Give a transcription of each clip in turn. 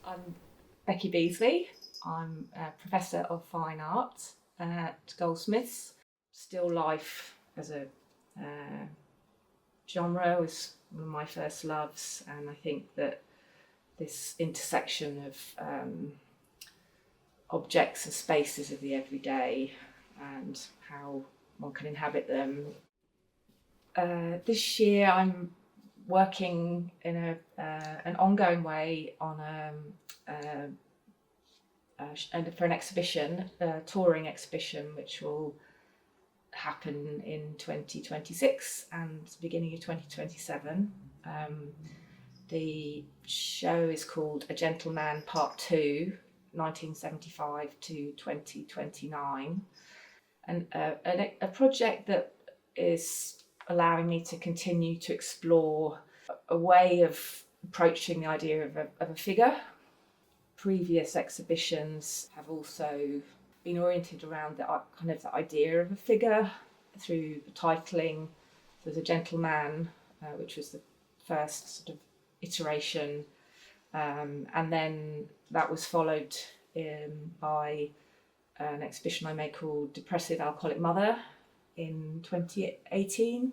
I'm Becky Beasley. I'm a Professor of Fine Art at Goldsmiths. Still life as a genre was one of my first loves, and I think that this intersection of objects and spaces of the everyday and how one can inhabit them. This year I'm working in an ongoing way on for an exhibition, a touring exhibition, which will happen in 2026 and beginning of 2027. The show is called A Gentleman Part 2, 1975 to 2029, and a project that is allowing me to continue to explore a way of approaching the idea of a figure. Previous exhibitions have also been oriented around the idea of a figure through the titling. So The Gentleman, which was the first sort of iteration, and then that was followed by an exhibition I made called Depressive Alcoholic Mother in 2018,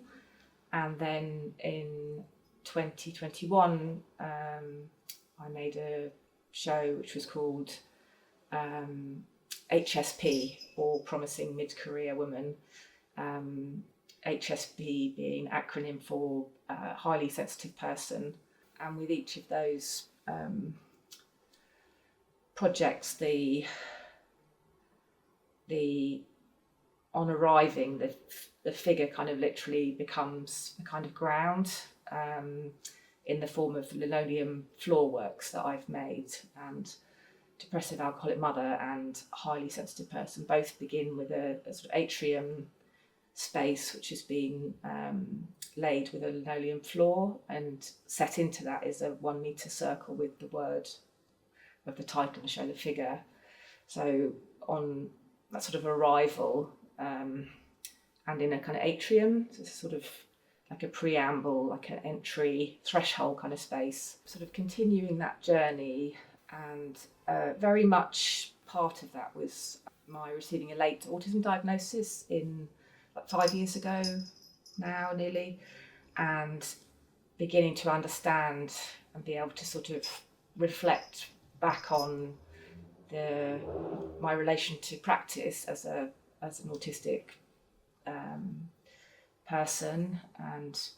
and then in 2021 I made a show which was called HSP, or Promising Mid-Career Woman, HSP being an acronym for Highly Sensitive Person. And with each of those projects, on arriving, the figure kind of literally becomes a kind of ground in the form of linoleum floor works that I've made. And Depressive Alcoholic Mother and Highly Sensitive Person both begin with a sort of atrium space, which has been laid with a linoleum floor, and set into that is a 1 metre circle with the word of the title to show the figure. So on that sort of arrival, and in a kind of atrium, so it's sort of like a preamble, like an entry threshold kind of space, sort of continuing that journey. And very much part of that was my receiving a late autism diagnosis in 5 years ago now, nearly, and beginning to understand and be able to sort of reflect back on my relation to practice as an autistic person, and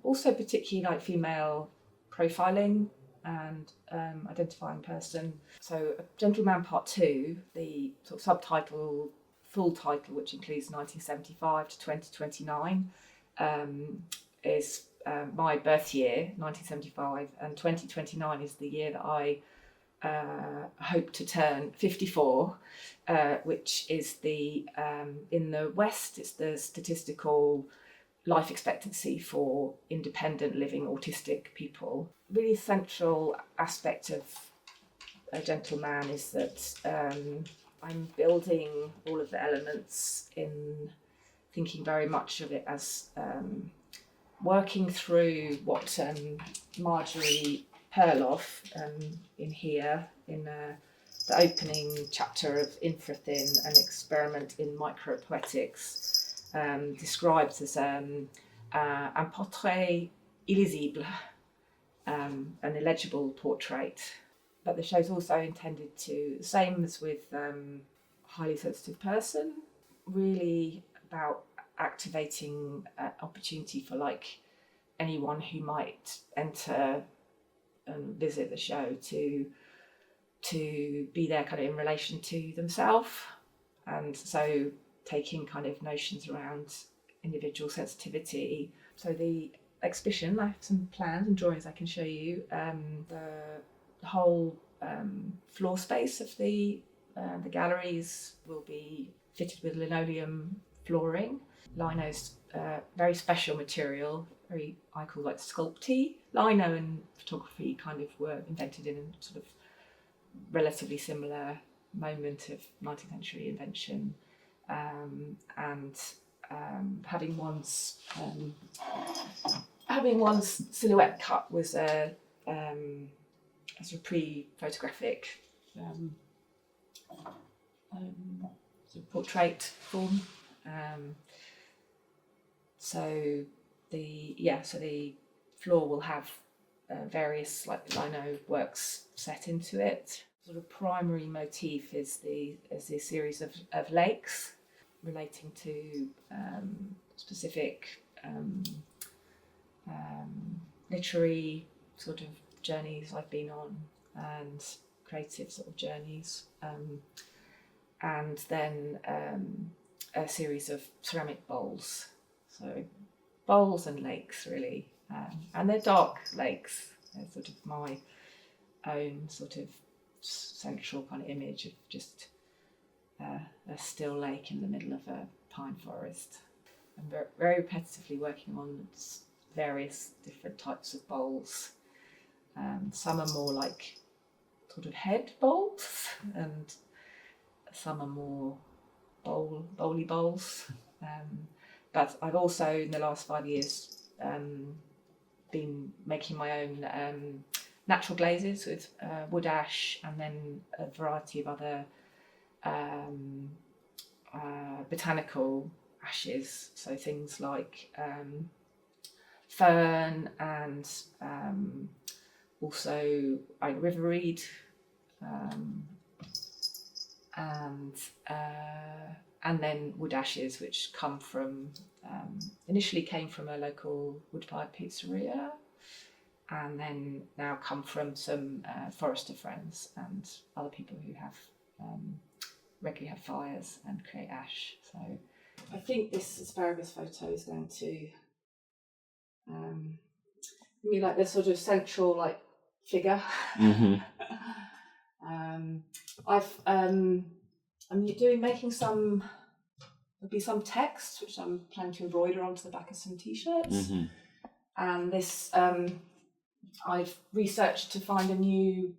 also particularly like female profiling and identifying person. So A Gentleman Part 2, the sort of subtitle, full title, which includes 1975 to 2029, is my birth year, 1975, and 2029 is the year that I hope to turn 54, which is in the West, it's the statistical life expectancy for independent living autistic people. Really central aspect of A Gentleman is that I'm building all of the elements in thinking very much of it as working through what Marjorie Perloff in here, in the opening chapter of Infrathin, an experiment in micropoetics, describes as un portrait illisible, an illegible portrait. But the show's also intended to, same as with Highly Sensitive Person, really about activating opportunity for like anyone who might enter and visit the show to be there kind of in relation to themselves, and so taking kind of notions around individual sensitivity. So the exhibition, I have some plans and drawings I can show you. The whole floor space of the galleries will be fitted with linoleum flooring. Lino's very special material, very, I call like sculpty. Lino and photography kind of were invented in a sort of relatively similar moment of 19th century invention, and having one's silhouette cut was a sort of pre-photographic sort of portrait form. So the floor will have various like lino works set into it. Sort of primary motif is the series of lakes relating to specific literary sort of journeys I've been on and creative sort of journeys, and then a series of ceramic bowls. So bowls and lakes really, and they're dark lakes. They're sort of my own sort of central kind of image of just a still lake in the middle of a pine forest. I'm very repetitively working on various different types of bowls. Some are more like sort of head bowls, and some are more bowly bowls. But I've also, in the last 5 years, been making my own natural glazes with wood ash, and then a variety of other botanical ashes. So things like fern and also river reed, and then wood ashes, which come from initially came from a local wood-fired pizzeria, and then now come from some forester friends and other people who have regularly have fires and create ash. So I think this asparagus photo is going to be like the sort of central like figure. Mm-hmm. I'm making some text which I'm planning to embroider onto the back of some t-shirts. Mm-hmm. And this I've researched to find a new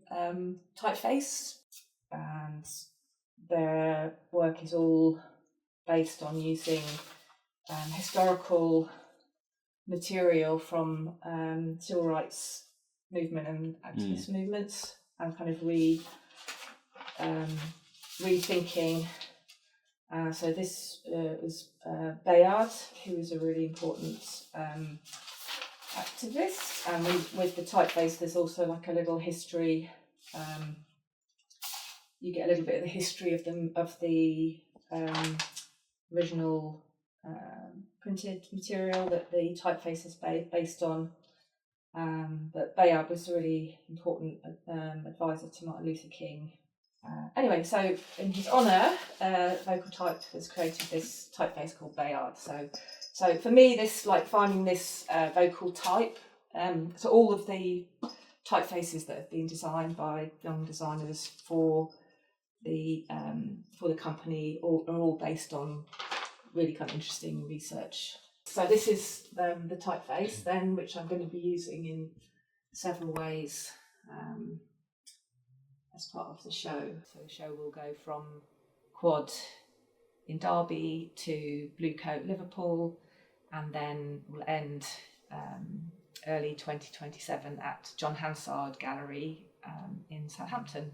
typeface, and their work is all based on using historical material from civil rights movement and activist movements, and kind of rethinking. So this was Bayard, who was a really important activist, and with the typeface there's also like a little history. You get a little bit of the history of the original printed material that the typeface is based on. But Bayard was a really important advisor to Martin Luther King. Anyway, so in his honour, Vocal Type has created this typeface called Bayard. So for me, this like finding this vocal type. So all of the typefaces that have been designed by young designers for the company are all based on really kind of interesting research. So this is the typeface then, which I'm going to be using in several ways as part of the show. So the show will go from Quad in Derby to Blue Coat Liverpool, and then will end early 2027 at John Hansard Gallery in Southampton.